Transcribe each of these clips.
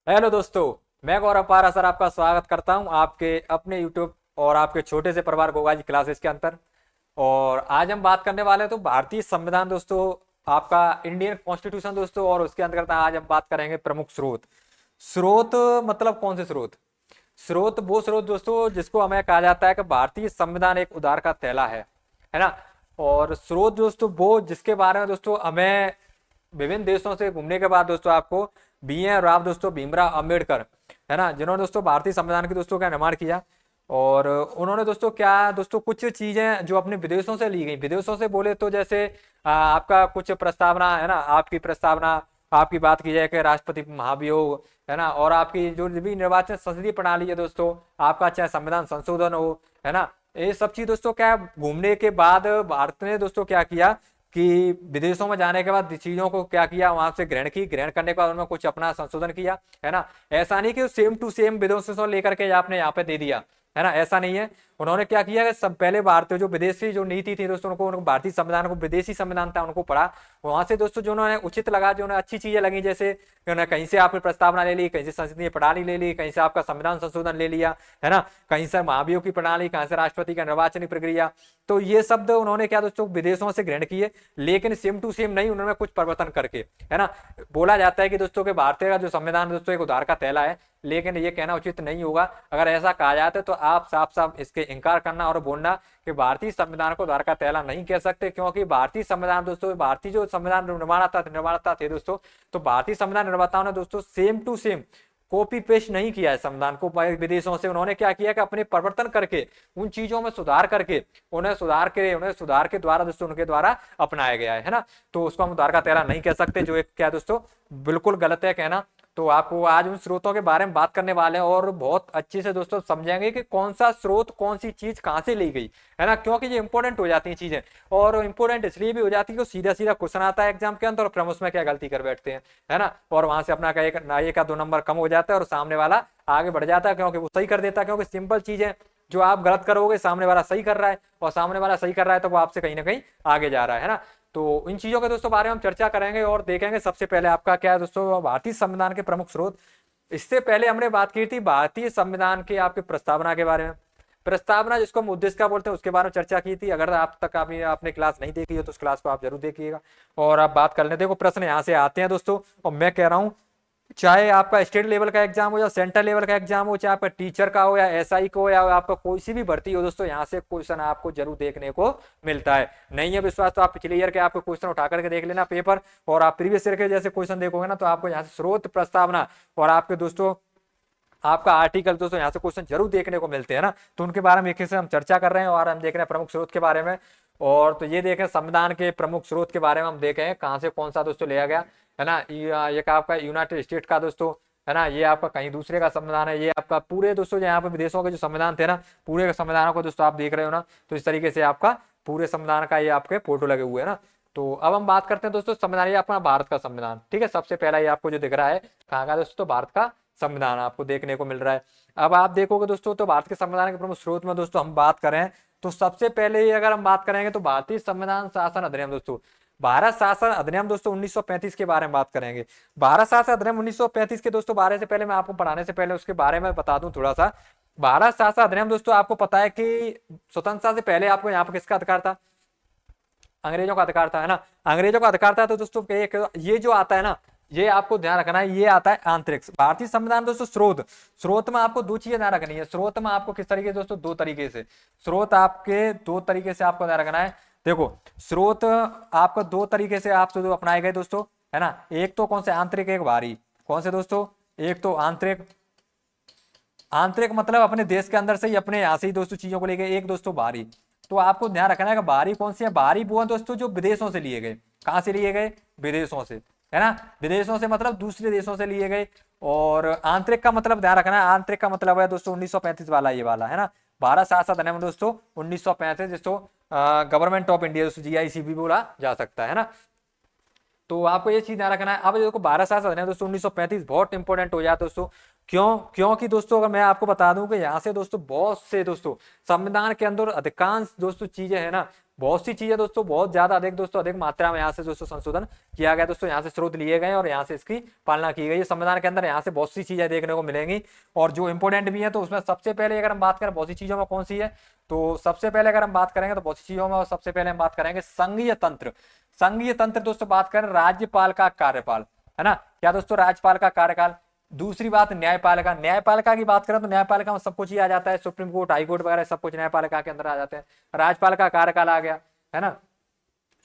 Hello दोस्तों, मैं गौरव पारा सर आपका स्वागत करता हूं आपके अपने यूट्यूब और आपके छोटे से परिवार गोगा जी क्लासेस के अंदर। और आज हम बात करने वाले हैं तो भारतीय संविधान दोस्तों, आपका इंडियन कॉन्स्टिट्यूशन दोस्तों। और उसके अंतर्गत आज हम बात करेंगे प्रमुख स्रोत। स्रोत मतलब कौन से स्रोत? स्रोत वो स्रोत दोस्तों जिसको हमें कहा जाता है कि भारतीय संविधान एक उधार का थैला है ना। और स्रोत दोस्तों वो जिसके बारे में दोस्तों हमें विभिन्न देशों से घूमने के बाद दोस्तों आपको B.R. राव दोस्तों, भीमराव अंबेडकर, है ना, जिन्होंने दोस्तों भारतीय संविधान की दोस्तों का निर्माण किया। और उन्होंने दोस्तों क्या दोस्तों कुछ चीजें जो अपने विदेशों से ली गई, विदेशों से बोले तो जैसे आपका कुछ प्रस्तावना है ना, आपकी प्रस्तावना, आपकी बात की जाए कि राष्ट्रपति महाभियोग, है ना, और आपकी जो भी निर्वाचन संसदीय प्रणाली है दोस्तों, आपका चाहे संविधान संशोधन हो, है ना, ये सब चीज दोस्तों क्या घूमने के बाद भारत ने दोस्तों क्या किया कि विदेशों में जाने के बाद चीजों को क्या किया, वहां से ग्रहण की, ग्रहण करने के बाद उनमें कुछ अपना संशोधन किया, है ना। ऐसा नहीं कि सेम टू सेम विदेशों से लेकर के आपने यहाँ पे दे दिया, है ना, ऐसा नहीं है। उन्होंने क्या किया कि सब पहले भारतीय जो विदेशी जो नीति थी दोस्तों, उनको भारतीय संविधान को विदेशी संविधान था उनको पढ़ा। वहां से दोस्तों जो उन्होंने उचित लगा, जो उन्हें अच्छी चीजें लगी, जैसे कहीं से आपने प्रस्तावना ले ली, कहीं से संसदीय प्रणाली ले ली, कहीं से आपका संविधान संशोधन ले लिया, है ना, कहीं से महाभियोग की प्रणाली, कहीं से राष्ट्रपति का निर्वाचन प्रक्रिया। तो ये शब्द उन्होंने क्या दोस्तों विदेशों से ग्रहण किए, लेकिन सेम टू सेम नहीं, उन्होंने कुछ परिवर्तन करके, है ना। बोला जाता है कि दोस्तों के भारतीय का जो संविधान दोस्तों एक उधार का थैला है, लेकिन ये कहना उचित नहीं होगा। अगर ऐसा कहा जाता है तो आप साफ साफ इसके इनकार करना और बोलना कि भारतीय संविधान को उधार का थैला नहीं कह सकते, क्योंकि भारतीय संविधान दोस्तों, भारतीय जो संविधान निर्माता थे दोस्तों, तो भारतीय संविधान निर्माताओं ने दोस्तों same to same copy paste नहीं किया है संविधान को विदेशों से। उन्होंने क्या किया कि अपने परिवर्तन करके, उन चीजों में सुधार करके, उन्हें सुधार के द्वारा दोस्तों उनके द्वारा अपनाया गया है ना। तो उसको हम उधार का तेरा नहीं कह सकते, जो एक क्या दोस्तों बिल्कुल गलत है कहना। तो आपको आज उन स्रोतों के बारे में बात करने वाले हैं और बहुत अच्छे से दोस्तों समझेंगे कि कौन सा स्रोत कौन सी चीज कहां से ली गई, है ना, क्योंकि ये इंपॉर्टेंट हो जाती हैं चीजें। और इंपॉर्टेंट इसलिए भी हो जाती है कि सीधा सीधा क्वेश्चन आता है एग्जाम के अंदर और फिर हम उसमें क्या गलती कर बैठते हैं, है ना। और वहां से अपना एक का 2 नंबर कम हो जाता है और सामने वाला आगे बढ़ जाता है, क्योंकि वो सही कर देता है। क्योंकि सिंपल चीज है, जो आप गलत करोगे सामने वाला सही कर रहा है, और सामने वाला सही कर रहा है तो वो आपसे कहीं ना कहीं आगे जा रहा है ना। तो इन चीजों के दोस्तों बारे में हम चर्चा करेंगे और देखेंगे। सबसे पहले आपका क्या है दोस्तों, भारतीय संविधान के प्रमुख स्रोत। इससे पहले हमने बात की थी भारतीय संविधान के आपके प्रस्तावना के बारे में। प्रस्तावना जिसको हम उद्देश्य का बोलते हैं, उसके बारे में चर्चा की थी। अगर आप तक आपने क्लास नहीं देखी हो तो उस क्लास को आप जरूर देखिएगा और आप बात कर लें। देखो प्रश्न यहाँ से आते हैं दोस्तों, और मैं कह रहा हूँ चाहे आपका स्टेट लेवल का एग्जाम हो या सेंट्रल लेवल का एग्जाम हो, चाहे आपका टीचर का हो या SI को हो या आपका कोई सी भी भर्ती हो दोस्तों, यहाँ से क्वेश्चन आपको जरूर देखने को मिलता है। नहीं है विश्वास तो आप पिछले ईयर के आपको क्वेश्चन उठा करके देख लेना पेपर, और आप प्रीवियस ईयर के जैसे क्वेश्चन देखोगे ना, तो आपको यहाँ से स्रोत, प्रस्तावना और आपके दोस्तों आपका आर्टिकल दोस्तों यहाँ से क्वेश्चन जरूर देखने को मिलते हैं ना। तो उनके बारे में एक से हम चर्चा कर रहे हैं और हम देख रहे हैं प्रमुख स्रोत के बारे में। और तो ये देखें संविधान के प्रमुख स्रोत के बारे में हम देखें कहाँ से कौन सा दोस्तों लिया गया, है ना। ये आपका यूनाइटेड स्टेट का दोस्तों, है ना, ये आपका कहीं दूसरे का संविधान है। ये आपका पूरे दोस्तों यहाँ पे विदेशों के जो संविधान थे ना, पूरे संविधानों को दोस्तों आप देख रहे हो ना, तो इस तरीके से आपका पूरे संविधान का ये आपके फोटो लगे हुए हैं ना। तो अब हम बात करते हैं दोस्तों संविधान, ये अपना भारत का संविधान, ठीक है। सबसे पहला ये आपको जो दिख रहा है कहाँ का दोस्तों, भारत का संविधान आपको देखने को मिल रहा है। अब आप देखोगे दोस्तों तो भारत के संविधान के प्रमुख स्रोत में दोस्तों हम बात करें तो सबसे पहले अगर हम बात करेंगे तो भारतीय संविधान शासन अधिनियम दोस्तों, भारत शासन अधिनियम दोस्तों 1935 के बारे में बात करेंगे। भारत शासन अधिनियम 1935 के दोस्तों बारे से पहले मैं आपको पढ़ाने से पहले उसके बारे में बता दूं थोड़ा सा। भारत शासन अधिनियम दोस्तों आपको पता है कि स्वतंत्रता से पहले आपको यहाँ पर किसका अधिकार था, अंग्रेजों का अधिकार था, है ना, अंग्रेजों का अधिकार था। तो दोस्तों ये जो आता है ना, ये आपको ध्यान रखना है, ये आता है आंतरिक। भारतीय संविधान दोस्तों स्रोत, स्रोत में आपको दो चीजें ध्यान रखनी है। स्रोत में आपको किस तरीके से दोस्तों, दो तरीके से स्रोत आपके दो तरीके से आपको ध्यान रखना है। देखो स्रोत आपको दो तरीके से आप जो अपनाए गए दोस्तों, है ना। एक तो कौन से, आंतरिक, एक बाहरी। कौन से दोस्तों, एक तो आंतरिक, आंतरिक मतलब अपने देश के अंदर से ही, अपने यहाँ से ही दोस्तों चीजों को लेके। एक दोस्तों बाहरी। तो आपको ध्यान रखना है कि बाहरी कौन सी है, बाहरी वो है दोस्तों जो विदेशों से लिए गए। कहां से लिए गए, विदेशों से, है ना, विदेशों से मतलब दूसरे देशों से लिए गए। और आंतरिक का मतलब ध्यान रखना है, आंतरिक का मतलब है दोस्तों 1935 वाला, ये वाला, है ना, भारत शासन अधिनियम दोस्तों 1935, जिसको गवर्नमेंट ऑफ इंडिया GIC भी बोला जा सकता है ना। तो आपको ये चीज ध्यान रखना है। अब देखो 12 साल से दोस्तों 1935 बहुत इंपॉर्टेंट हो जाता है दोस्तों। क्योंकि दोस्तों अगर मैं आपको बता दूं कि यहाँ से दोस्तों बहुत से दोस्तों संविधान के अंदर अधिकांश दोस्तों चीजें है ना, बहुत सी चीजें दोस्तों बहुत ज्यादा अधिक दोस्तों अधिक मात्रा में यहाँ से दोस्तों संशोधन किया गया दोस्तों, यहाँ से स्रोत लिए गए और यहाँ से इसकी पालना की गई है। संविधान के अंदर यहाँ से बहुत सी चीजें देखने को मिलेंगी और जो इंपॉर्टेंट भी है। तो उसमें सबसे पहले अगर हम बात करें बहुत सी चीजों में कौन सी है, तो सबसे पहले अगर हम बात करेंगे तो बहुत सी चीजों में, और सबसे पहले हम बात करेंगे संघीय तंत्र। संघीय तंत्र दोस्तों बात करें राज्यपाल का कार्यकाल, है ना, क्या दोस्तों राज्यपाल का कार्यकाल। दूसरी बात न्यायपालिका, न्यायपालिका की बात करें तो न्यायपालिका में सब कुछ ही आ जाता है, सुप्रीम कोर्ट, हाई कोर्ट वगैरह सब कुछ न्यायपालिका के अंदर आ जाते हैं। राज्यपाल का कार्यकाल आ गया, है ना।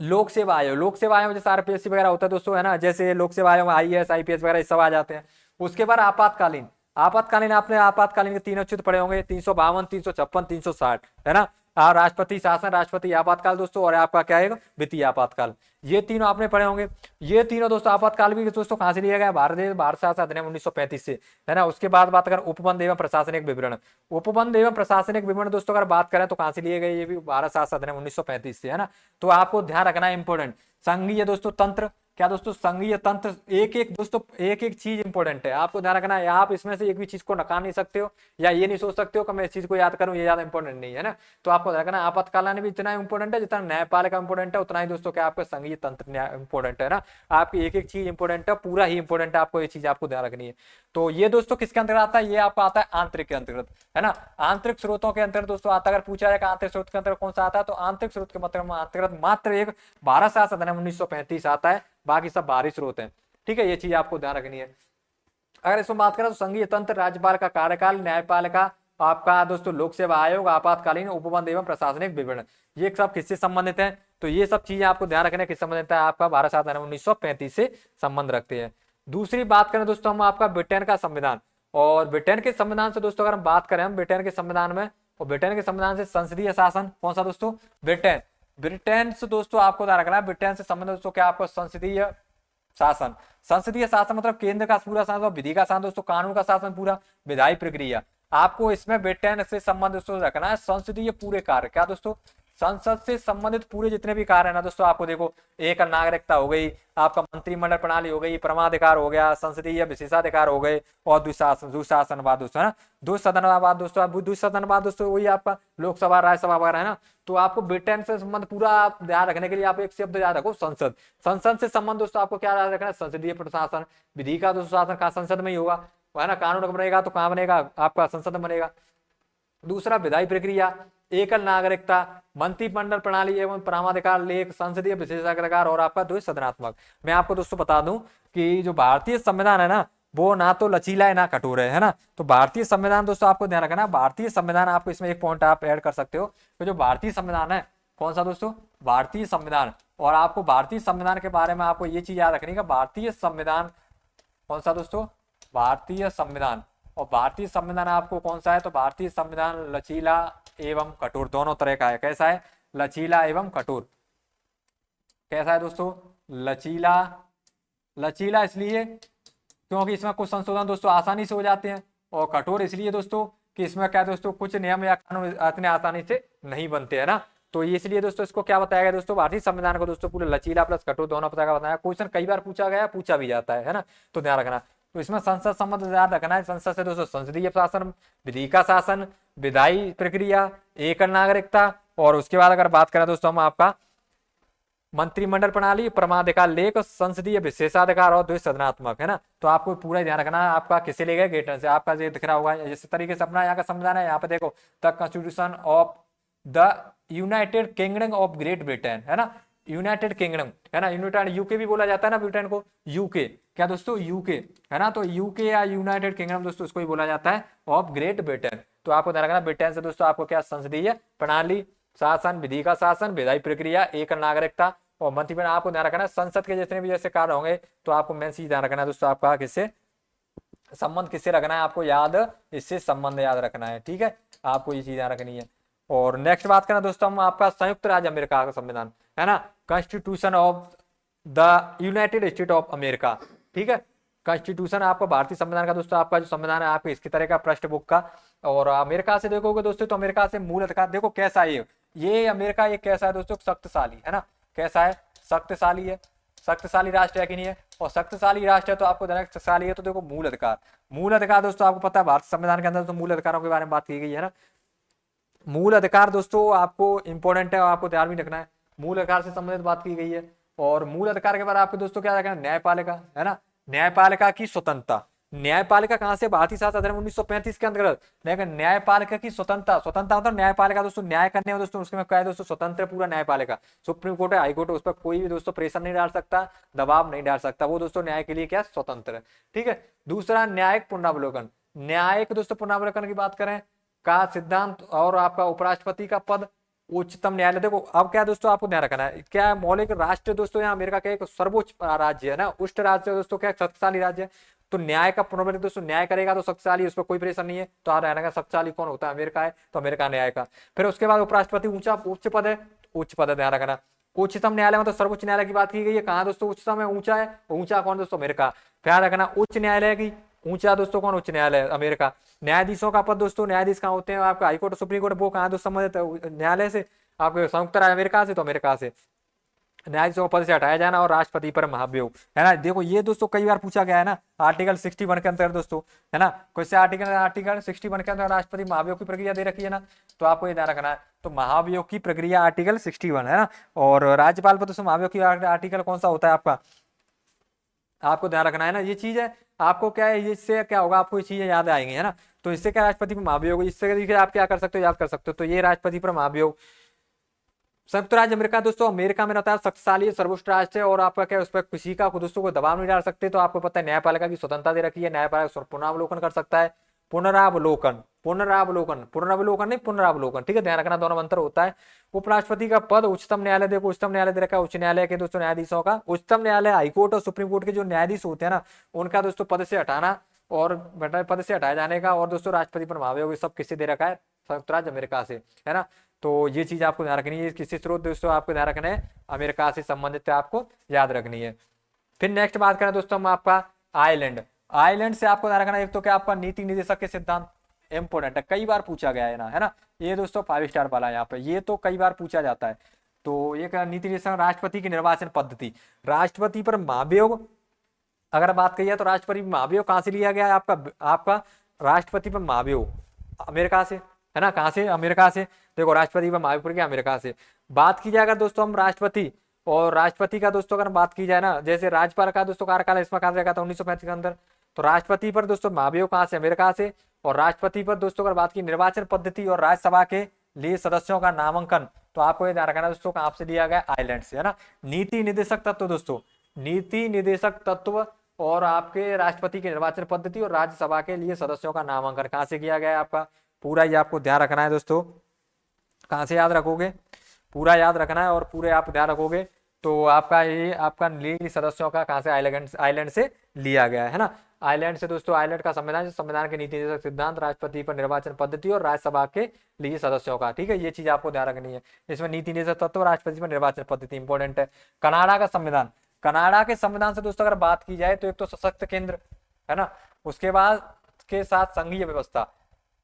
लोक सेवा आयोग, लोक सेवा आयोग जैसे आरपीएससी वगैरह होता है दोस्तों, है ना, जैसे लोक सेवा आयोग में आईएएस आईपीएस वगैरह सब आ जाते हैं। उसके बाद आपातकालीन, आपातकालीन आपने आपातकालीन के तीन चित्र पढ़े होंगे, 352, 356, 360, है ना। और राष्ट्रपति शासन, राष्ट्रपति आपातकाल दोस्तों, और आपका क्या है वित्तीय आपातकाल, ये तीनों आपने पढ़े होंगे। ये तीनों दोस्तों आपातकाल भी दोस्तों कहां से लिया गया, भारत शासन अधिनियम 1935 से, है ना। उसके बाद बात करें उपबंध एवं प्रशासनिक विवरण, उपबंध एवं प्रशासनिक विवरण दोस्तों अगर बात करें तो कहां से लिए गए, ये भी भारत शासन अधिनियम 1935 से, है ना। तो आपको ध्यान रखना है इंपोर्टेंट। संघीय दोस्तों तंत्र, क्या दोस्तों संघीय तंत्र, एक एक दोस्तों एक एक चीज इंपॉर्टेंट है, आपको ध्यान रखना है। आप इसमें से एक भी चीज को नकार नहीं सकते हो, या ये नहीं सोच सकते हो कि मैं इस चीज को याद करूं, ये ज्यादा इंपॉर्टेंट नहीं है ना। तो आपको ध्यान रखना आपातकालीन भी इतना इंपॉर्टेंट है जितना न्यायपालिका इंपॉर्टेंट है, उतना ही दोस्तों क्या आपका संघीय तंत्र इंपॉर्टेंट है ना। आपकी एक एक चीज इंपॉर्टेंट है, पूरा ही इंपॉर्टेंट है, आपको ये चीज आपको ध्यान रखनी है। तो ये दोस्तों किसके अंतर्गत आता है, ये आपका आता है आंतरिक के अंतर्गत, है ना। आंतरिक स्रोतों के अंतर्गत दोस्तों आता है। अगर पूछा जाए आंतरिक स्रोत के अंतर्गत कौन सा आता है, तो आंतरिक स्रोत के मतलब अंतर्गत मात्र एक भारत शासन अधिनियम 1935 आता है, बाकी सब बाहरी स्रोत हैं, ठीक है। ये चीज आपको ध्यान रखनी है। अगर इसमें बात करें तो संघीय तंत्र, राज्यपाल का कार्यकाल, न्यायपालिका, आपका दोस्तों लोक सेवा आयोग, आपातकालीन, उपबंध एवं प्रशासनिक विवरण, ये सब किससे संबंधित हैं, तो ये सब चीजें आपको ध्यान रखना किससे संबंधित है, आपका भारत शासन अधिनियम 1935 से संबंध रखते हैं। दूसरी बात करें दोस्तों हम आपका ब्रिटेन का संविधान, और ब्रिटेन के संविधान से दोस्तों अगर हम बात करें हम ब्रिटेन के संविधान में, और ब्रिटेन के संविधान से संसदीय शासन कौन सा दोस्तों, ब्रिटेन, ब्रिटेन से दोस्तों आपको ध्यान रखना है, ब्रिटेन से संबंधित दोस्तों क्या आपको संसदीय शासन, संसदीय शासन मतलब केंद्र का पूरा शासन, विधि का शासन दोस्तों, कानून का शासन पूरा, विधायी प्रक्रिया। आपको इसमें ब्रिटेन से संबंधित दोस्तों रखना है संसदीय पूरे कार्य, क्या दोस्तों संसद से संबंधित पूरे जितने भी कार्य है ना दोस्तों, आपको देखो एक नागरिकता हो गई, आपका मंत्रिमंडल प्रणाली हो गई, परमाधिकार हो गया, संसदीय विशेषाधिकार हो गए, और दुशासनवाद दोस्तों, है ना, दुसदनवाद दोस्तों, दुसदनवाद दोस्तों वही आपका लोकसभा राज्यसभा वगैरह, है ना। तो आपको ब्रिटेन से संबंध पूरा आप ध्यान रखने के लिए आप एक शब्द याद रखो संसद, संसद से संबंध दोस्तों आपको क्या याद रखना है, संसदीय प्रशासन, विधि का दोस्तों शासन कहाँ संसद में ही होगा, है ना, कानून बनेगा तो कहाँ बनेगा, आपका संसद में बनेगा। दूसरा विधायी प्रक्रिया, एकल नागरिकता, मंत्रिमंडल प्रणाली एवं परमाधिकार लेख, संसदीय विशेषाधिकार, और आपका द्विसदनात्मक। मैं आपको दोस्तों बता दूं कि जो भारतीय संविधान है ना, वो ना तो लचीला है ना कठोर है ना। तो भारतीय संविधान दोस्तों आपको ध्यान रखना, भारतीय संविधान, आपको इसमें एक पॉइंट आप ऐड कर सकते हो, तो जो भारतीय संविधान है कौन सा दोस्तों, भारतीय संविधान। और आपको भारतीय संविधान के बारे में आपको ये चीज याद रखनी है, भारतीय संविधान कौन सा दोस्तों, भारतीय संविधान। और भारतीय संविधान आपको कौन सा है, तो भारतीय संविधान लचीला एवं कठोर दोनों तरह का है। कैसा है, लचीला एवं कठोर। कैसा है दोस्तों, लचीला, लचीला इसलिए क्योंकि इसमें कुछ संशोधन दोस्तों आसानी से हो जाते हैं, और कठोर इसलिए दोस्तों कि इसमें क्या दोस्तों कुछ नियम या कानून इतने आसानी से नहीं बनते हैं ना। तो इसलिए दोस्तों इसको क्या बताया गया दोस्तों, भारतीय संविधान को दोस्तों पूरे लचीला प्लस कठोर दोनों प्रकार का बताया। क्वेश्चन कई बार पूछा गया, पूछा भी जाता है ना, तो ध्यान रखना। तो इसमें संसद संबंध याद रखना है, संसद से दोस्तों संसदीय शासन, विधि का शासन, विधायी प्रक्रिया, एकल नागरिकता, और उसके बाद अगर बात करें दोस्तों हम आपका मंत्रिमंडल प्रणाली, परमाधिकार लेख, संसदीय विशेषाधिकार, और द्विसदनात्मक, है ना। तो आपको पूरा ध्यान रखना है, आपका किसे ले गए गेटन से, आपका ये दिख रहा होगा इस तरीके से अपना यहाँ का संविधान है। यहाँ पे देखो the constitution of the United kingdom of great Britain, है ना, यूनाइटेड किंगडम, है ना, यूनाइटेड यूके भी बोला जाता है ना ब्रिटेन को, यूके, क्या दोस्तों यूके, है ना। तो यूके या यूनाइटेड किंगडम दोस्तों उसको ही बोला जाता है ऑफ ग्रेट ब्रिटेन। तो आपको ध्यान रखना ब्रिटेन से दोस्तों आपको क्या संसदीय प्रणाली, शासन, विधि का शासन, विधायी प्रक्रिया, एकल नागरिकता, और मंत्रिमंडल। आपको ध्यान रखना संसद के जितने भी जैसे कार्य होंगे, तो आपको मेन चीज ध्यान रखना है दोस्तों, आपका किससे संबंध किससे रखना है, आपको याद इससे संबंध याद रखना है, ठीक है, आपको ये चीज याद रखनी है। और नेक्स्ट बात करना दोस्तों हम आपका संयुक्त राज्य अमेरिका का संविधान, है ना, constitution of the United state of America, ठीक है। कॉन्स्टिट्यूशन आपका भारतीय संविधान का दोस्तों, आपका जो संविधान है आपके इसकी तरह का पृष्ठ बुक का। और अमेरिका से देखोगे दोस्तों, तो अमेरिका से मूल अधिकार देखो कैसा है ये अमेरिका, ये कैसा है दोस्तों, शक्तिशाली, है ना, कैसा है, शक्तिशाली है, शक्तिशाली राष्ट्र है कि नहीं है, और शक्तिशाली राष्ट्र है तो आपको ध्यान रखना, शक्तिशाली है तो देखो मूल अधिकार दोस्तों आपको पता है भारत संविधान के अंदर तो मूल अधिकारों के बारे में बात की गई है ना। मूल अधिकार दोस्तों आपको इंपॉर्टेंट है और आपको ध्यान भी रखना है, मूल अधिकार से संबंधित बात की गई है। और मूल अधिकार के बाद आपको दोस्तों क्या रखना है, न्यायपालिका है ना, न्यायपालिका की स्वतंत्रता। न्यायपालिका कहां से, भारतीय शासन अधिनियम 1935 के अंतर्गत। लेकिन न्यायपालिका की स्वतंत्रता, स्वतंत्रता मतलब न्यायपालिका दोस्तों न्याय करने में दोस्तों उसके में क्या है दोस्तों, स्वतंत्र पूरा न्यायपालिका। सुप्रीम कोर्ट है, हाई कोर्ट है, उस पर कोई भी दोस्तों प्रेशर नहीं डाल सकता, दबाव नहीं डाल सकता, वो दोस्तों न्याय के लिए क्या स्वतंत्र है। ठीक है। दूसरा न्यायिक पुनरावलोकन, न्यायिक दोस्तों पुनरावलोकन की बात करें का सिद्धांत, और आपका उपराष्ट्रपति का पद उच्चतम न्यायालय। देखो अब क्या दोस्तों आपको ध्यान रखना है, क्या है मौलिक राष्ट्र दोस्तों, यहाँ अमेरिका का एक सर्वोच्च राज्य है ना, उच्च राज्य दोस्तों क्या शक्तिशाली राज्य है, तो न्याय का पुनर्विधि दोस्तों न्याय करेगा तो शक्तिशाली, उस पर कोई प्रेशर नहीं है, तो आ रहना का शक्तिशाली कौन होता है, अमेरिका है, तो अमेरिका न्याय का। फिर उसके बाद उपराष्ट्रपति उच्च पद है, उच्च पद है, ध्यान रखना। उच्चतम न्यायालय में तो सर्वोच्च न्यायालय की बात की गई है, कहाँ दोस्तों उच्चतम है, ऊंचा है, ऊंचा कौन दोस्तों, अमेरिका। ध्यान रखना उच्च न्यायालय की ऊंचा दोस्तों कौन, उच्च न्यायालय अमेरिका। न्यायाधीशों का पद दोस्तों, न्यायाधीश कहाँ होते हैं आपका, हाईकोर्ट सुप्रीम कोर्ट, वो कहाँ दोस्तों संबंधित न्यायालय से, आपके संयुक्त राज्य अमेरिका से, तो अमेरिका से। न्यायाधीशों को पद से हटाया जाना और राष्ट्रपति पर महाभियोग है ना। देखो ये दोस्तों कई बार पूछा गया है ना, आर्टिकल 61 के अंतर्गत दोस्तों है ना, कोई से आर्टिकल 61 के अंदर राष्ट्रपति महाभियोग की प्रक्रिया दे रखी है ना, तो आपको ये ध्यान रखना है। तो महाभियोग की प्रक्रिया आर्टिकल 61 है ना, और राज्यपाल पर दोस्तों महाभियोग की आर्टिकल कौन सा होता है आपका, आपको ध्यान रखना है ना, ये चीज है। आपको क्या है, इससे क्या होगा, आपको ये चीजें याद आएंगी है ना। तो इससे क्या राष्ट्रपति पर महाभियोग, इससे देखिए आप क्या कर सकते हो, याद कर सकते हो। तो ये राष्ट्रपति पर महाभियोग। संयुक्त राज्य अमेरिका दोस्तों, अमेरिका में रहता है शक्तिशाली सर्वोच्च राष्ट्र है, और आपका क्या उस पर किसी का दोस्तों को दबाव नहीं डाल सकते। तो आपको पता है न्यायपालिका की स्वतंत्रता दे रखी है, न्यायपालिका पुनरावलोकन कर सकता है, पुनरावलोकन पुनरावलोकन पुनरावलोकन नहीं पुनरावलोकन, ठीक है, ध्यान रखना दोनों अंतर होता है। उपराष्ट्रपति का पद उच्चतम न्यायालय, देखो उच्चतम न्यायालय दे रखा है, उच्च न्यायालय के दोस्तों न्यायाधीशों का, उच्चतम न्यायालय हाईकोर्ट और सुप्रीम कोर्ट के जो न्यायाधीश होते हैं ना, उनका दोस्तों पद से हटाना और पद से हटाए जाने का, और दोस्तों राष्ट्रपति पर महाभियोग सब किससे दे रखा है, संयुक्त राज्य अमेरिका से है ना। तो ये चीज आपको ध्यान रखनी है, किसी स्रोत दोस्तों आपको ध्यान रखना है, अमेरिका से संबंधित आपको याद रखनी है। फिर नेक्स्ट बात करें दोस्तों हम आपका आयरलैंड। आयरलैंड से आपको ध्यान रखना है, एक तो क्या आपका नीति निदेशक के सिद्धांत इंपोर्टेंट है, कई बार पूछा गया है ना, ये दोस्तों 5 स्टार वाला है यहाँ पे, ये तो कई बार पूछा जाता है। तो ये नीति निदेशक, राष्ट्रपति की निर्वाचन पद्धति, राष्ट्रपति पर महाभियोग अगर बात कही है तो राष्ट्रपति महाभियोग कहां से लिया गया है, आपका राष्ट्रपति पर महाभियोग अमेरिका से है ना, कहां से, अमेरिका से। देखो राष्ट्रपति पर महाभियोग अमेरिका से। बात की जाए अगर दोस्तों हम राष्ट्रपति और राष्ट्रपति का दोस्तों अगर बात की जाए ना, जैसे राज्यपाल का दोस्तों कार्यकाल इसमें कहा जाएगा था 1935 के अंदर, तो राष्ट्रपति पर दोस्तों महाभियोग कहां से, अमेरिका से। और राष्ट्रपति पर दोस्तों अगर बात की निर्वाचन पद्धति और राज्यसभा के लिए सदस्यों का नामांकन, तो आपको ये ध्यान रखना दोस्तों कहां से लिया गया, आयरलैंड से है ना। नीति निदेशक तत्व दोस्तों, नीति निदेशक तत्व और आपके राष्ट्रपति की निर्वाचन पद्धति और राज्यसभा के लिए सदस्यों का नामांकन कहां से किया गया है आपका, पूरा ये आपको ध्यान रखना है दोस्तों। कहां से याद रखोगे, पूरा याद रखना है और पूरे आप ध्यान रखोगे। तो आपका ये आपका सदस्यों का कहां से, आइलैंड से लिया गया है ना। आइलैंड से दोस्तों, आइलैंड का संविधान के नीति निदेशक सिद्धांत, राष्ट्रपति पर निर्वाचन पद्धति और राज्यसभा के लिए सदस्यों का, ठीक है, ये चीज आपको ध्यान रखनी है। इसमें नीति निदेशक तत्व, राष्ट्रपति पर निर्वाचन पद्धति इंपॉर्टेंट है। कनाडा का संविधान, कनाडा के संविधान से दोस्तों अगर बात की जाए तो एक तो सशक्त केंद्र है ना, उसके बाद के साथ संघीय व्यवस्था,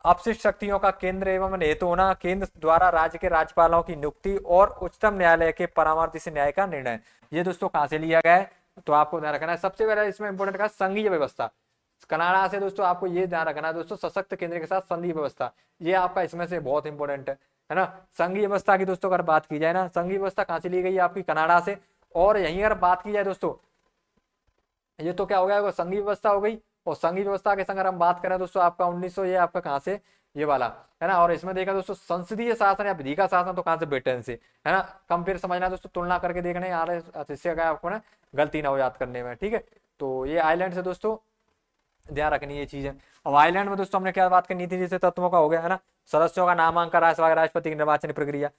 अपशिष्ट शक्तियों का केंद्र एवं हेतु होना, केंद्र द्वारा राज्य के राज्यपालों की नियुक्ति और उच्चतम न्यायालय के परामर्श से न्याय का निर्णय। ये दोस्तों कहां से लिया गया है, तो आपको ध्यान रखना है। सबसे पहले इसमें इंपोर्टेंट का संघीय व्यवस्था, कनाडा से दोस्तों आपको ये ध्यान रखना है दोस्तों, सशक्त केंद्र के साथ संघीय व्यवस्था, ये आपका इसमें से बहुत इंपॉर्टेंट है ना। संघीय व्यवस्था की दोस्तों अगर बात की जाए ना, संघीय व्यवस्था कहां से ली गई आपकी, कनाडा से। और यहीं अगर बात की जाए दोस्तों, ये तो क्या हो गया, संघीय व्यवस्था हो गई। और संघीय व्यवस्था के संग अगर हम बात करें दोस्तों, आपका 1900 ये आपका कहां से, ये वाला है ना। और इसमें देखा दोस्तों संसदीय शासन या विधि का शासन, तो कहां से, ब्रिटेन से है ना। कंपेयर समझना दोस्तों, तुलना करके देखने आ रहे, इससे क्या आपको ना गलती ना हो याद करने में, ठीक है। तो ये आइलैंड से दोस्तों ध्यान रखनी ये चीज है। अब आइलैंड में दोस्तों हमने क्या बात की, नीति जैसे तत्वों का हो गया है ना, सदस्यों का नामांकन, राज्यसभा राष्ट्रपति की निर्वाचन प्रक्रिया।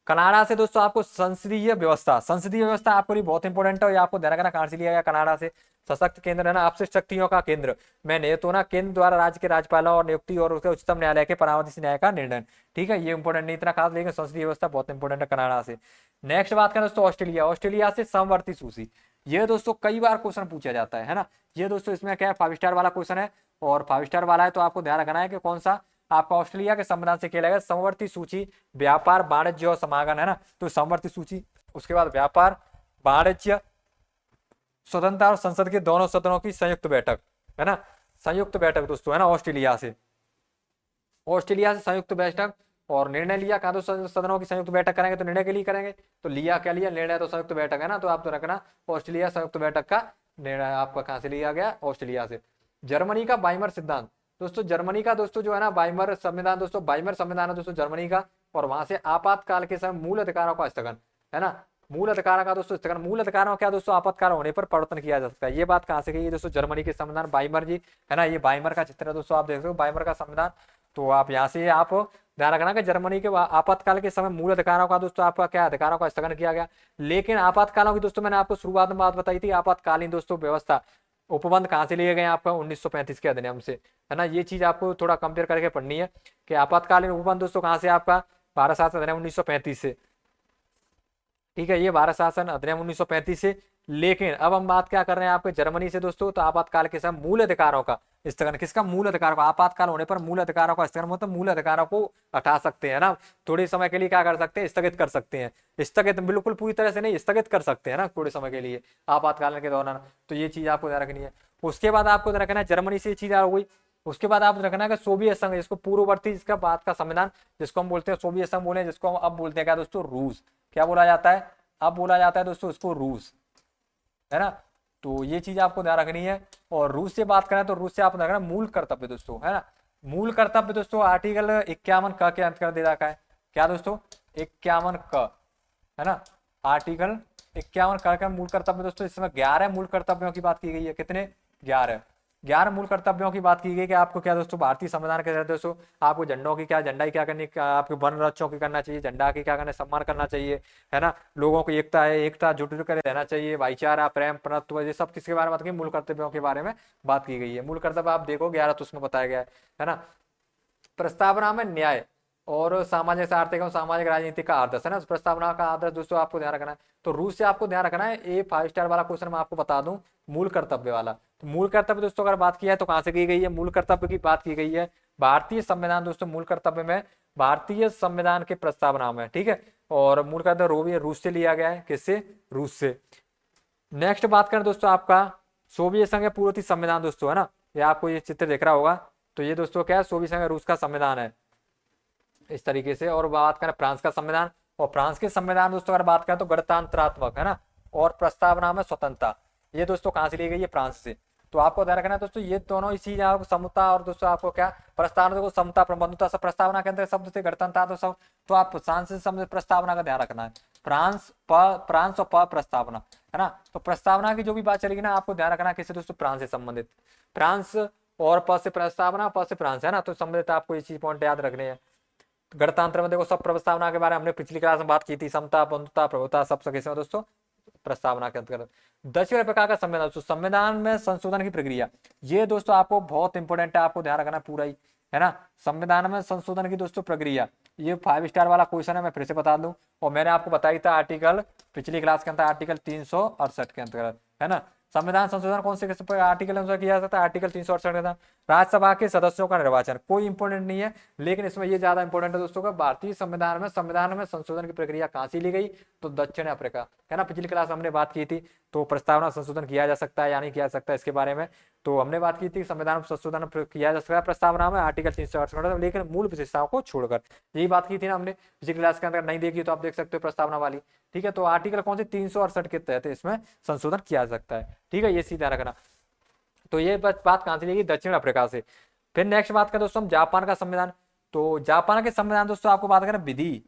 कनाडा से दोस्तों आपको संसदीय व्यवस्था, संसदीय व्यवस्था आपको लिए बहुत इंपॉर्टेंट है, ये आपको ध्यान रखना कहां से लिया गया, कनाडा से। सशक्त केंद्र है ना, अपशिष्ट शक्तियों का केंद्र में नियत होना, केंद्र द्वारा राज्य के राज्यपालों और नियुक्ति और उसके उच्चतम न्यायालय के परामर्श से न्याय का निर्णय, ठीक है, ये इंपॉर्टेंट नहीं इतना खास, लेकिन संसदीय व्यवस्था बहुत इंपॉर्टेंट है कनाडा से। नेक्स्ट बात करें दोस्तों ऑस्ट्रेलिया, ऑस्ट्रेलिया से समवर्ती सूची, ये दोस्तों कई बार क्वेश्चन पूछा जाता है ना। ये दोस्तों इसमें क्या है, 5 स्टार वाला क्वेश्चन है, और 5 स्टार वाला है, तो आपको ध्यान रखना है कि कौन सा आपका ऑस्ट्रेलिया के संविधान से किया गया, समवर्ती सूची, व्यापार वाणिज्य और समागम है ना। तो समवर्ती सूची, उसके बाद व्यापार वाणिज्य स्वतंत्रता और संसद के दोनों सदनों की संयुक्त बैठक, है ना, संयुक्त बैठक दोस्तों, है ना, ऑस्ट्रेलिया से संयुक्त बैठक। और निर्णय लिया, कहा तो सदनों की संयुक्त बैठक करेंगे तो निर्णय के लिए करेंगे, तो लिया क्या लिया, निर्णय तो संयुक्त बैठक है ना, तो आप तो रखना ऑस्ट्रेलिया संयुक्त बैठक का निर्णय आपका कहां से लिया गया, ऑस्ट्रेलिया से। जर्मनी का बाइमर सिद्धांत, दोस्तों जर्मनी का दोस्तों जो है ना बाइमर संविधान, दोस्तों बाइमर संविधान है दोस्तों जर्मनी का। और वहां से आपातकाल के समय मूल अधिकारों का स्थगन, है ना, मूल अधिकार का दोस्तों स्थगन, मूल अधिकारों क्या दोस्तों, आपातकाल होने पर परिवर्तन किया जा सकता है। ये बात कहां से गई है दोस्तों, जर्मनी के संविधान बाइमर जी, है ना, ये बाइमर का चित्र है दोस्तों, आप देख रहे हो बाइमर का संविधान। तो आप यहाँ से आप ध्यान रखना कि जर्मनी के आपातकाल के समय मूल अधिकारों का दोस्तों आपका क्या अधिकारों का स्थगन किया गया। लेकिन आपातकालों की दोस्तों मैंने आपको शुरुआत में बात बताई थी, आपातकालीन दोस्तों व्यवस्था उपबंध कहाँ से लिए गए आपका 1935 के अधिनियम से, है ना, ये चीज आपको थोड़ा कंपेयर करके पढ़नी है कि आपातकालीन उपबंध दोस्तों कहाँ से आपका भारत शासन अधिनियम 1935 से, ठीक है, ये भारत शासन अधिनियम 1935 से। लेकिन अब हम बात क्या कर रहे हैं आपके जर्मनी से दोस्तों, तो आपातकाल के समय मूल अधिकारों का स्थगन, किसका, मूल अधिकारों का, आपातकाल होने पर मूल अधिकारों का स्थगन, मतलब मूल अधिकारों को हटा सकते हैं ना, थोड़े समय के लिए क्या कर सकते हैं, स्थगित कर सकते हैं, स्थगित बिल्कुल पूरी तरह से नहीं, स्थगित कर सकते हैं ना थोड़े समय के लिए आपातकाल के दौरान। तो ये चीज आपको ध्यान रखनी है। उसके बाद आपको ध्यान रखना है, जर्मनी से ये चीज आ गई। उसके बाद आप रखना है कि सोवियत संघ, जिसको पूर्ववर्ती जिसका बाद का संविधान, जिसको हम बोलते हैं सोवियत संघ बोले, जिसको हम अब बोलते हैं क्या दोस्तों, रूस, क्या बोला जाता है, अब बोला जाता है दोस्तों उसको रूस, है ना। तो ये चीज आपको ध्यान रखनी है। और रूस से बात करें तो रूस से आप रखना मूल कर्तव्य दोस्तों, है ना, मूल कर्तव्य दोस्तों आर्टिकल 51 क के अंतर्गत दे रखा है, क्या दोस्तों 51 क, है ना, आर्टिकल 51 क का मूल कर्तव्य दोस्तों, इसमें 11 मूल कर्तव्यों की बात की गई है, कितने, 11 मूल कर्तव्यों की बात की गई कि आपको क्या दोस्तों भारतीय संविधान के तहत दोस्तों आपको झंडों की क्या, झंडा की क्या करनी, आपके वन रक्षों की करना चाहिए, झंडा की क्या करना, सम्मान करना चाहिए, है ना, लोगों को एकता है, एकता जुट कर रहना चाहिए, भाईचारा, प्रेम, प्रभुत्व, ये सब किसके बारे में बात की, मूल कर्तव्यों के बारे में बात की गई है। मूल कर्तव्य आप देखो 11 तो उसमें बताया गया है ना। प्रस्तावना में न्याय और सामाजिक से आर्थिक और सामाजिक राजनीति का आदर्श, है ना, प्रस्तावना का आदर्श दोस्तों आपको ध्यान रखना है। तो रूस से आपको ध्यान रखना है, ए 5 स्टार वाला क्वेश्चन मैं आपको बता दूं, मूल कर्तव्य वाला। तो मूल कर्तव्य दोस्तों अगर बात की है तो कहां से की गई है, मूल कर्तव्य की बात की गई है भारतीय संविधान दोस्तों, मूल कर्तव्य में भारतीय संविधान के प्रस्तावना में, ठीक है। और मूल कर्तव्य रूस से लिया गया है, किससे, रूस से। नेक्स्ट बात करें दोस्तों आपका सोवियत संघ पूर्ववर्ती संविधान दोस्तों, है ना, ये आपको ये चित्र दिख रहा होगा, तो ये दोस्तों क्या है, सोवियत संघ रूस का संविधान है इस तरीके से। और बात करें फ्रांस का संविधान, और फ्रांस के संविधान दोस्तों अगर बात करें तो गणतंत्रात्मक, है ना, और प्रस्तावना में स्वतंत्रता, ये दोस्तों कहां से ली गई है, फ्रांस से। तो आपको ध्यान रखना है दोस्तों ये दोनों इसी आपको समता और दोस्तों आपको क्या प्रस्तावना को समता प्रबंधुता सब प्रस्तावना के अंदर शब्द थे गणतंत्र तो सब, तो आप फ्रांस से शब्द प्रस्तावना का ध्यान रखना है, फ्रांस और प्रस्तावना, है ना। तो प्रस्तावना की जो भी बात चलेगी ना आपको ध्यान रखना किससे दोस्तों, फ्रांस से संबंधित, फ्रांस और प से प्रस्तावना, प से फ्रांस, है ना, तो संबंधित आपको ये चीज पॉइंट याद रखने हैं। गणतंत्र में देखो सब प्रस्तावना के बारे में हमने पिछली क्लास में बात की थी, समता, बंधुता, प्रभुता, सब सके दोस्तों प्रस्तावना के अंतर्गत। दक्षिण अफ्रीका का संविधान, संविधान में संशोधन की प्रक्रिया, ये दोस्तों आपको बहुत इंपॉर्टेंट है, आपको ध्यान रखना पूरा ही, है ना, संविधान में संशोधन की दोस्तों प्रक्रिया, ये 5 स्टार वाला क्वेश्चन है, मैं फिर से बता दूं। और मैंने आपको बताई था आर्टिकल पिछली क्लास के अंदर आर्टिकल 368 के अंतर्गत, है ना। संविधान संशोधन कौन से आर्टिकल अनुसार किया जाता है, आर्टिकल 368 का। राज्यसभा के सदस्यों का निर्वाचन कोई इंपोर्टेंट नहीं है, लेकिन इसमें ये ज्यादा इंपॉर्टेंट है दोस्तों का भारतीय संविधान में संशोधन की प्रक्रिया कहां से ली गई, तो दक्षिण अफ्रीका, है ना, पिछली क्लास हमने बात की थी। तो प्रस्तावना संशोधन किया जा सकता है या नहीं किया जा सकता है इसके बारे में, तो हमने बात की थी संविधान संशोधन किया जा सकता है प्रस्तावना में आर्टिकल 368, लेकिन मूल विशेषताओं को छोड़कर, यही बात की थी ना हमने पिछली क्लास के अंदर, नहीं देखी तो आप देख सकते हो प्रस्तावना वाली, ठीक है। तो आर्टिकल कौन से 368 के तहत इसमें संशोधन किया जा सकता है, ठीक है, ये सीधा रखना। तो ये बात कहां से लेगी, दक्षिण अफ्रीका से। फिर नेक्स्ट बात करें दोस्तों हम जापान का संविधान, तो जापान के संविधान दोस्तों आपको बात करें विधि,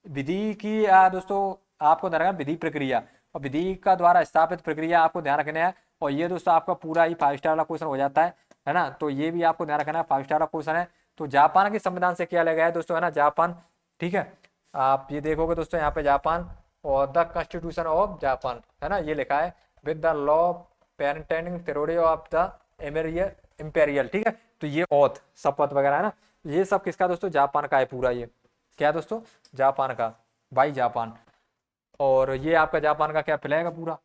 विधि की दोस्तों आपको ध्यान रखना विधि प्रक्रिया, और विधि का द्वारा स्थापित प्रक्रिया आपको ध्यान रखना है। और ये दोस्तों आपका पूरा ही 5 स्टार वाला क्वेश्चन हो जाता है ना, तो ये भी आपको ध्यान रखना है 5 स्टार वाला क्वेश्चन है। तो जापान के संविधान से क्या लगा है दोस्तों, है ना, जापान, ठीक है, आप ये देखोगे दोस्तों यहाँ पे जापान और द कॉन्स्टिट्यूशन ऑफ जापान, है ना, ये लिखा है with the law parenting theory of the imperial, ठीक है। तो ये ओथ शपथ वगैरह है ना, ये सब किसका दोस्तों, जापान का है पूरा, ये क्या दोस्तों, जापान का, बाई जापान। और ये आपका जापान का क्या फ्लैग है पूरा,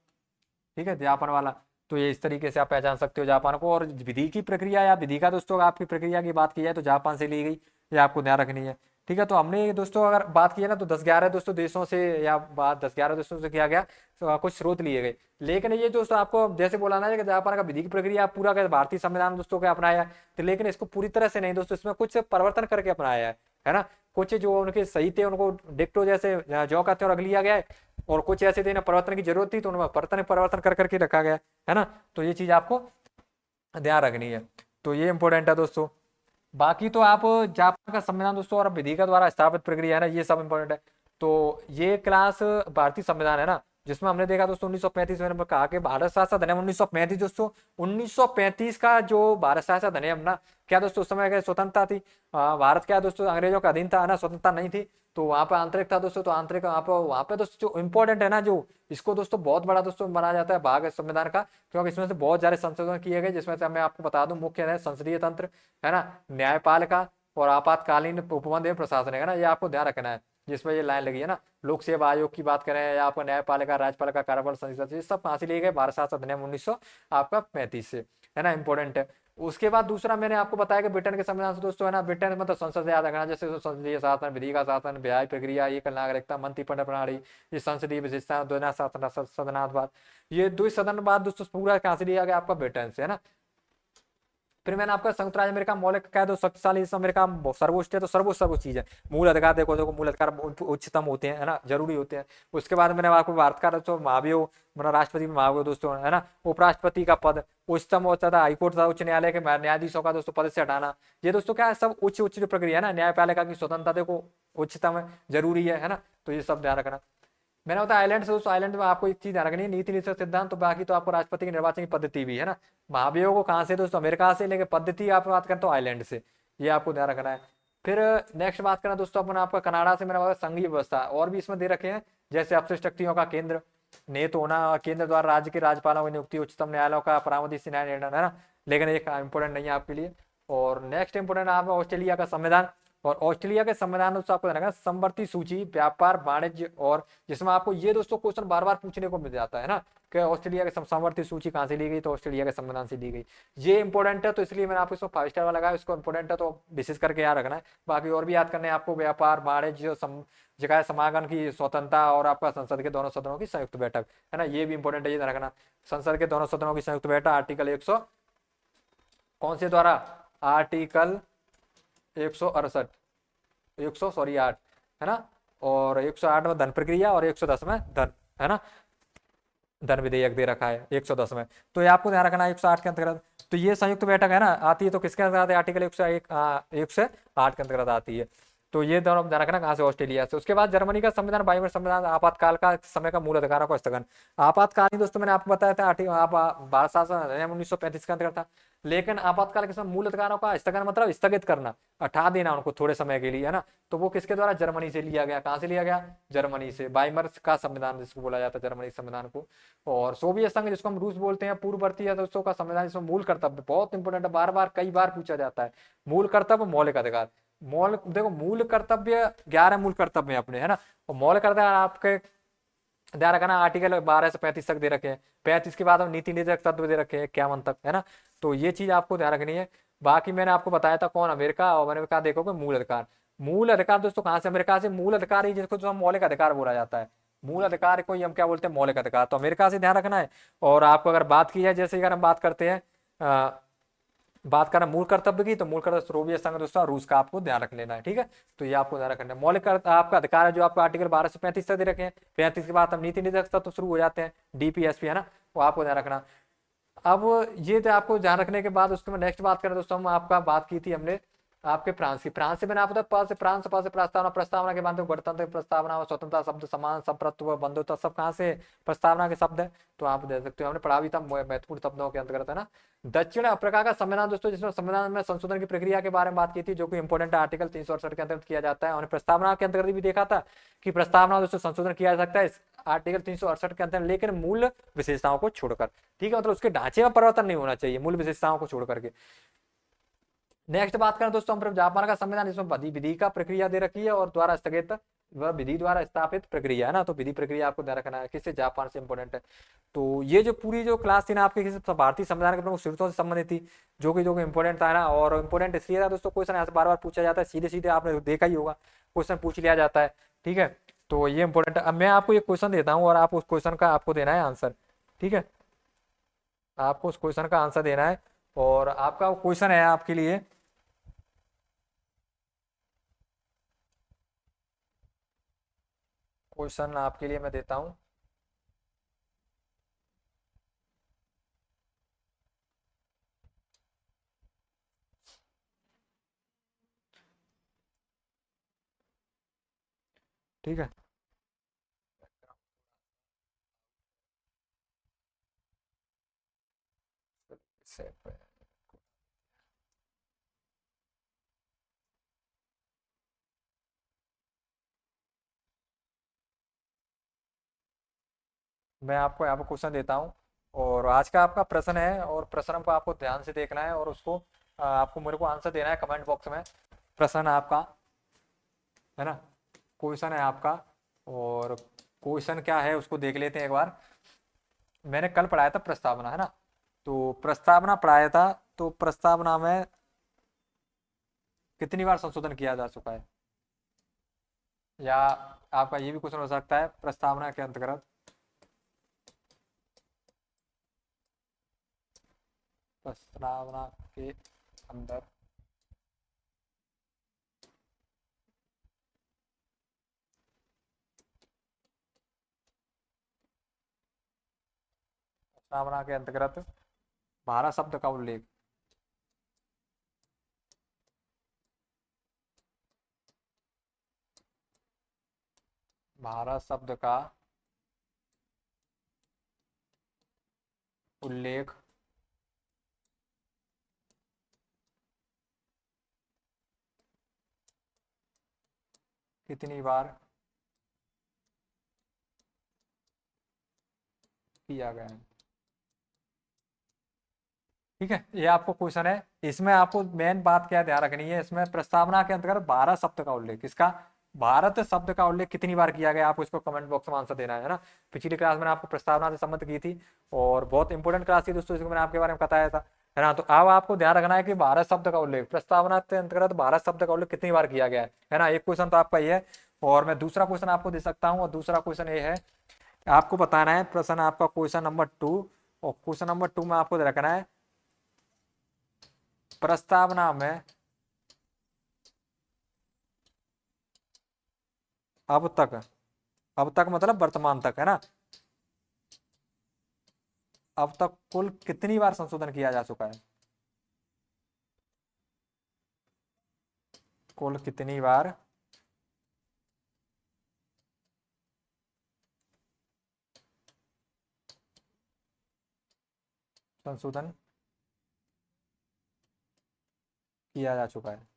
ठीक है, जापान वाला। तो ये इस तरीके से आप पहचान सकते हो जापान को। और विधि की प्रक्रिया या विधि का दोस्तों आपकी प्रक्रिया की बात की जाए तो जापान से ली गई, ये आपको ध्यान रखनी है, ठीक है। तो हमने दोस्तों अगर बात की है ना, तो 10-11 दोस्तों देशों से या बात 10-11 देशों से किया गया, तो कुछ स्रोत लिए गए। लेकिन ये दोस्तों आपको जैसे बोला ना कि जापान का विधि की प्रक्रिया पूरा का भारतीय संविधान दोस्तों के अपनाया, तो लेकिन इसको पूरी तरह से नहीं दोस्तों, इसमें कुछ परिवर्तन करके अपनाया है ना। कुछ जो उनके सही थे उनको डिक्टो जैसे जो कहते हैं रख लिया गया है, और कुछ ऐसे थे ना परिवर्तन की जरूरत थी तो उनमें परिवर्तन कर करके रखा गया है ना। तो ये चीज आपको ध्यान रखनी है, तो ये इंपॉर्टेंट है दोस्तों। बाकी तो आप जापान का संविधान दोस्तों और विधि का द्वारा स्थापित प्रक्रिया है ना, ये सब इंपॉर्टेंट है। तो ये क्लास भारतीय संविधान है ना, जिसमें हमने देखा दोस्तों 1935 में कहा कि भारत शासन अधिनियम 1935 दोस्तों, 1935 का जो भारत शासन अधिनियम ना, क्या दोस्तों उस समय क्या स्वतंत्रता थी, भारत क्या दोस्तों अंग्रेजों का अधीन था ना, स्वतंत्रता नहीं थी, तो वहां पे आंतरिक था दोस्तों। तो आंतरिक वहां पे दोस्तों जो इंपॉर्टेंट है ना, जो इसको दोस्तों बहुत बड़ा दोस्तों माना जाता है भाग संविधान का, क्योंकि इसमें से बहुत सारे संशोधन किए गए, जिसमें से मैं आपको बता दूं मुख्य है संसदीय तंत्र, है ना, न्यायपालिका और आपातकालीन उपबंध एवं प्रशासन है ना, ये आपको ध्यान रखना है। जिसमें ये लाइन लगी है ना, लोक सेवा आयोग की बात करें या आपको न्यायपालिका राज्यपालिका कार्यबल संसद, ये सब कहाँ से लिए गए, भारत शासन अधिनियम 1900 आपका 35 से, है ना, इंपॉर्टेंट है। उसके बाद दूसरा मैंने आपको बताया कि ब्रिटेन के संविधान से दोस्तों है ना, ब्रिटेन मतलब संसद से याद रखना, जैसे संसदीय शासन, विधि का शासन, न्याय प्रक्रिया, एक नागरिकता, मंत्रिमंडल प्रणाली, ये संसदीय विशेषता, दोनों सदनावाद, ये दो सदनवाद दोस्तों पूरा कहाँ से लिया गया, आपका ब्रिटेन से, है ना। फिर मैंने आपका संयुक्त राज्य अमेरिका मौलिक कह दो शक्तिशाली अमेरिका सर्वोच्च है, तो सर्वोच्च चीज है। मूल अधिकार देखो देखो, मूल अधिकार उच्चतम होते हैं, है ना, जरूरी होते हैं। उसके बाद मैंने आपको भारत का दोस्तों महाभियोग, मतलब राष्ट्रपति में महाभियोग दोस्तों, है ना, उपराष्ट्रपति का पद, उच्चतम होता था हाईकोर्ट था, उच्च न्यायालय के न्यायाधीशों का दोस्तों पद से हटाना, ये दोस्तों क्या है सब उच्च उच्च जो प्रक्रिया है ना, न्यायपालिका की स्वतंत्रता देखो उच्चतम है, जरूरी है ना। तो ये सब ध्यान रखना। मैंने बताया आइलैंड से दोस्तों, आइलैंड में आपको एक चीज ध्यान रखनी है, नीति निषेध सिद्धांत, तो बाकी तो आपको राष्ट्रपति की निर्वाचन की पद्धति भी है ना। महाभियोग को कहाँ से दोस्तों, अमेरिका से, लेकिन पद्धति आप बात करें तो आइलैंड से, ये आपको ध्यान रखना है। फिर नेक्स्ट बात करना दोस्तों अपन आपका कनाडा से, मैंने संघीय व्यवस्था और भी इसमें दे रखे हैं, जैसे अपशिष्ट शक्तियों का केंद्र निहित होना, केंद्र द्वारा राज्य के राज्यपालों की नियुक्ति, उच्चतम न्यायालयों का परामर्श न्याय निर्णय, है ना, लेकिन एक इंपोर्टेंट नहीं है आपके लिए। और नेक्स्ट इंपोर्टेंट है आपका ऑस्ट्रेलिया का संविधान, और ऑस्ट्रेलिया के संविधान से आपको रखा समवर्ती सूची, व्यापार वाणिज्य, और जिसमें आपको ये दोस्तों क्वेश्चन बार बार पूछने को मिल जाता है ना, कि ऑस्ट्रेलिया के समवर्ती सूची कहाँ से ली गई, तो ऑस्ट्रेलिया के संविधान से ली गई। ये इंपॉर्टेंट है, तो इसलिए मैंने आपको इसको 5 स्टार वाला लगाया, इसको इंपॉर्टेंट है तो विशेष करके याद रखना है। बाकी और भी याद करने हैं आपको, व्यापार वाणिज्य, जगह समागम की स्वतंत्रता, और आपका संसद के दोनों सदनों की संयुक्त बैठक, है ना, ये भी इंपॉर्टेंट है, ये रखना। संसद के दोनों सदनों की संयुक्त बैठक आर्टिकल 100 कौन से द्वारा, आर्टिकल 168, 100 सॉरी 8, है ना, और 108 में धन प्रक्रिया, और 110 में धन, है ना, धन विधेयक दे रखा है 110 में। तो ये आपको ध्यान रखना है 108 के अंतर्गत। तो ये संयुक्त बैठक है ना आती है, तो किसके अंतर्गत है, आर्टिकल 108 के अंतर्गत आती है। तो ये दोनों ध्यान रखना, कहाँ से, ऑस्ट्रेलिया से। उसके बाद जर्मनी का संविधान, बाइमर संविधान, आपातकाल का समय का मूल अधिकारों का स्थगन। आपातकालीन दोस्तों मैंने आपको बताया था, भारत शासन अधिनियम 1935 के अंतर्गत था, लेकिन आपातकाल के समय मूल अधिकारों का स्थगन मतलब स्थगित करना, हटा देना उनको थोड़े समय के लिए, है ना। तो वो किसके द्वारा, जर्मनी से लिया गया। कहाँ से लिया गया, जर्मनी से, बाइमर का संविधान जिसको बोला जाता है, जर्मनी संविधान को। और सोवियत संघ जिसको हम रूस बोलते हैं, पूर्ववर्ती दोस्तों का संविधान, जिसमें मूल कर्तव्य बहुत इंपॉर्टेंट है, बार बार कई बार पूछा जाता है, मूल कर्तव्य मौलिक अधिकार। मौलिक देखो, मूल कर्तव्य 11 मूल कर्तव्य अपने, है ना, और मौलिक कर्तव्य आपके ध्यान रखना, आर्टिकल 12 से 35 तक दे रखे हैं, 35 के बाद हम नीति निदेशक तत्व दे रखे हैं 51 तक, है ना। तो ये चीज आपको ध्यान रखनी है। बाकी मैंने आपको बताया था कौन, अमेरिका, और अमेरिका देखोगे मूल अधिकार। मूल अधिकार दोस्तों कहाँ से, अमेरिका से। मूल अधिकार ही जिसको हम मौलिक अधिकार बोला जाता है, मूल अधिकार को ही हम क्या बोलते हैं, मौलिक अधिकार, तो अमेरिका से ध्यान रखना है। और आपको अगर बात की जाए, जैसे अगर हम बात करते हैं बात करना मूल कर्तव्य की, तो मूल कर्तव्य सोवियत संघ दोस्तों रूस का आपको ध्यान रख लेना है, ठीक है। तो ये आपको ध्यान रखना है। मौलिक आपका अधिकार है जो आपको आर्टिकल 12 से 35 तक दे रखे हैं, 35 के बाद हम नीति निदेशक तत्व शुरू हो जाते हैं, डीपीएसपी, है ना, वो आपको ध्यान रखना। अब ये तो आपको ध्यान रखने के बाद उसके में नेक्स्ट बात करें दोस्तों, हम आपका बात की थी हमने आपके फ्रांस की। फ्रांस से मैंने आपको फ्रांस से प्रस्तावना, प्रस्तावना के बाद गणतंत्र प्रस्तावना और स्वतंत्रता शब्द, समान संप्रभुत्व, बंधुत्व, सब कहाँ से, प्रस्तावना के शब्द है। तो आप देख सकते हो, हमने पढ़ा भी था महत्वपूर्ण शब्दों के अंतर्गत, है ना। दक्षिण अफ्रीका का संविधान दोस्तों, जिसमें संविधान में संशोधन की प्रक्रिया के बारे में बात की थी, जो कि इंपॉर्टेंट है, आर्टिकल 368 के अंतर्गत किया जाता है। और प्रस्तावना के अंतर्गत भी देखा था कि प्रस्तावना दोस्तों संशोधन किया जा सकता है इस आर्टिकल 368 के अंतर्गत, लेकिन मूल विशेषताओं को छोड़कर, ठीक है, मतलब उसके ढांचे में परिवर्तन नहीं होना चाहिए, मूल विशेषताओं को छोड़ करके। नेक्स्ट बात करें दोस्तों हम जापान का संविधान, इसमें विधि का प्रक्रिया दे रखी है और द्वारा स्थगित वह विधि द्वारा स्थापित प्रक्रिया है ना, तो विधि प्रक्रिया आपको ध्यान रखना है, किससे, जापान से इंपॉर्टेंट है। तो ये जो पूरी जो क्लास थी ना आपके, किसी भारतीय संविधान के प्रमुख स्रोतों से संबंधित थी, जो कि इंपॉर्टेंट था ना, और इंपॉर्टेंट इसलिए था दोस्तों, क्वेश्चन यहाँ से बार बार पूछा जाता है, सीधे सीधे आपने देखा ही होगा, क्वेश्चन पूछ लिया जाता है। ठीक है, तो ये इंपॉर्टेंट है। अब मैं आपको ये क्वेश्चन देता हूँ और आप उस क्वेश्चन का आपको देना है आंसर। ठीक है, आपको उस क्वेश्चन का आंसर देना है, और आपका क्वेश्चन है आपके लिए, क्वेश्चन आपके लिए मैं देता हूँ। ठीक है, मैं आपको यहाँ पर क्वेश्चन देता हूँ, और आज का आपका प्रश्न है, और प्रश्न को आपको ध्यान से देखना है, और उसको आपको मेरे को आंसर देना है कमेंट बॉक्स में। प्रश्न आपका है ना, क्वेश्चन है आपका, और क्वेश्चन क्या है उसको देख लेते हैं एक बार। मैंने कल पढ़ाया था प्रस्तावना, है ना, तो प्रस्तावना पढ़ाया था, तो प्रस्तावना में कितनी बार संशोधन किया जा चुका है, या आपका ये भी क्वेश्चन हो सकता है, प्रस्तावना के अंतर्गत, प्रस्तावना के अंदर प्रस्तावना के अंतर्गत भारत शब्द का उल्लेख, भारत शब्द का उल्लेख कितनी बार किया गया है। ठीक है, ये आपको क्वेश्चन है, इसमें आपको मेन बात क्या ध्यान रखनी है, इसमें प्रस्तावना के अंतर्गत भारत शब्द का उल्लेख, किसका, भारत शब्द का उल्लेख कितनी बार किया गया, आपको इसको कमेंट बॉक्स में आंसर देना है ना। पिछली क्लास में आपको प्रस्तावना से संबंध की थी, और बहुत इंपॉर्टेंट क्लास थी दोस्तों, इसको मैंने आपके बारे में बताया था, है ना। तो अब आपको ध्यान रखना है कि भारत शब्द का उल्लेख, प्रस्तावना के अंतर्गत भारत शब्द का उल्लेख कितनी बार किया गया है ना। एक क्वेश्चन तो आपका ये है, और मैं दूसरा क्वेश्चन आपको दे सकता हूँ, और दूसरा क्वेश्चन ये है, आपको बताना है, प्रश्न आपका क्वेश्चन नंबर 2, और क्वेश्चन नंबर 2 में आपको रखना है, प्रस्तावना में अब तक, अब तक मतलब वर्तमान तक, है ना, अब तक कुल कितनी बार संशोधन किया जा चुका है, कुल कितनी बार संशोधन किया जा चुका है,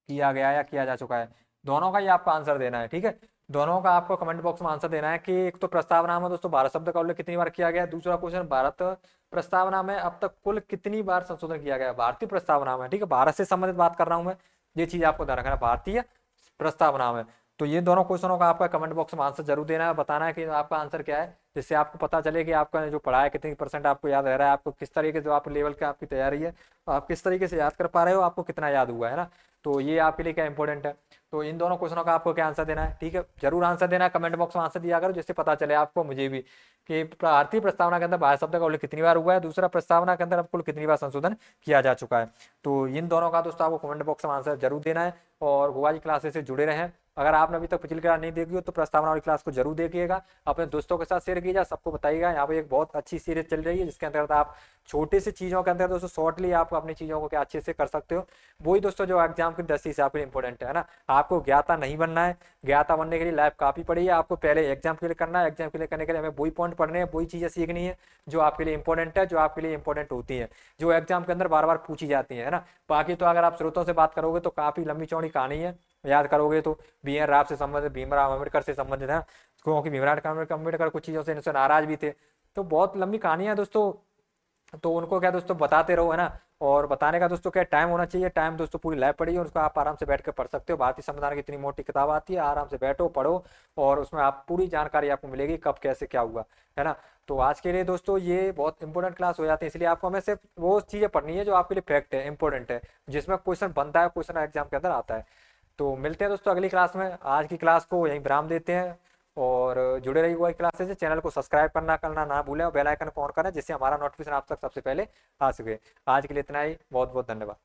किया गया या किया जा चुका है, दोनों का ही आपको आंसर देना है। ठीक है, दोनों का आपको कमेंट बॉक्स में आंसर देना है, कि एक तो प्रस्तावना में दोस्तों भारत शब्द का उल्लेख कितनी बार किया गया है, दूसरा क्वेश्चन भारत प्रस्तावना में अब तक कुल कितनी बार संशोधन किया गया है, भारतीय प्रस्तावना में। ठीक है, भारत से संबंधित बात कर रहा हूं मैं, ये चीज आपको ध्यान रखना है, भारतीय प्रस्तावना में। तो ये दोनों क्वेश्चनों का आपका कमेंट बॉक्स में आंसर जरूर देना है, बताना है कि आपका आंसर क्या है, जिससे आपको पता चले कि आपका जो पढ़ा है कितनी परसेंट आपको याद रह रहा है, आपको किस तरीके से, जो आप लेवल की आपकी तैयारी है, आप किस तरीके से याद कर पा रहे हो, आपको कितना याद हुआ है ना। तो ये आपके लिए क्या इंपॉर्टेंट है, तो इन दोनों क्वेश्चनों का आपको क्या आंसर देना है। ठीक है, जरूर आंसर देना है, कमेंट बॉक्स में आंसर दिया करो, जिससे पता चले आपको, मुझे भी, कि भारतीय प्रस्तावना के अंदर भारत शब्द का उल्लेख कितनी बार हुआ है, दूसरा प्रस्तावना के अंदर अब कुल कितनी बार संशोधन किया जा चुका है। तो इन दोनों का दोस्तों आपको कमेंट बॉक्स में आंसर जरूर देना है, और गोवा की क्लासेस से जुड़े रहें। अगर आपने अभी तक पिछली क्लास नहीं देखी हो तो प्रस्तावना वाली क्लास को जरूर देखिएगा, अपने दोस्तों के साथ शेयर कीजिएगा, सबको बताइएगा। यहाँ पे एक बहुत अच्छी सीरीज चल रही है, जिसके अंतर्गत आप छोटे से चीजों के अंदर दोस्तों शॉर्टली आप अपनी चीजों को क्या अच्छे से कर सकते हो, वही दोस्तों जो एग्जाम की दृष्टि से आपके लिए इंपॉर्टेंट है ना। आपको ज्ञाता नहीं बनना है, ज्ञाता बनने के लिए लाइफ काफी पड़ी है, आपको पहले एग्जाम क्लियर करना है, एग्जाम क्लियर करने के लिए हमें वही पॉइंट पढ़ने हैं, वही चीजें सीखनी है जो आपके लिए इंपॉर्टेंट है, जो आपके लिए इंपॉर्टेंट होती है, जो एग्जाम के अंदर बार बार पूछी जाती है ना। बाकी तो अगर आप स्रोतों से बात करोगे तो काफी लंबी चौड़ी कहानी है, याद करोगे तो बी एन राव से संबंधित, भीमराव अम्बेडकर से संबंधित है, क्योंकि भीमराव अम्बेडकर कुछ चीजों से नाराज भी थे, तो बहुत लंबी कहानी है दोस्तों। तो उनको क्या दोस्तों बताते रहो, है ना। और बताने का दोस्तों क्या टाइम होना चाहिए, टाइम दोस्तों पूरी लाइव पढ़िए और उसको आप आराम से बैठ कर पढ़ सकते हो। भारतीय संविधान की इतनी मोटी किताब आती है, आराम से बैठो पढ़ो और उसमें आप पूरी जानकारी आपको मिलेगी कब कैसे क्या हुआ, है ना। तो आज के लिए दोस्तों ये बहुत इंपॉर्टेंट क्लास हो जाती है, इसलिए आपको हमें सिर्फ वो चीज़ें पढ़नी है जो आपके लिए फैक्ट है, इंपॉर्टेंट है, जिसमें क्वेश्चन बनता है, क्वेश्चन एग्जाम के अंदर आता है। तो मिलते हैं दोस्तों अगली क्लास में, आज की क्लास को यहीं विराम देते हैं और जुड़े रहिए हुआ क्लासेस से। चैनल को सब्सक्राइब करना ना भूलें और बेल आइकन को ऑन करें जिससे हमारा नोटिफिकेशन आप तक सबसे पहले आ सके। आज के लिए इतना ही, बहुत बहुत धन्यवाद।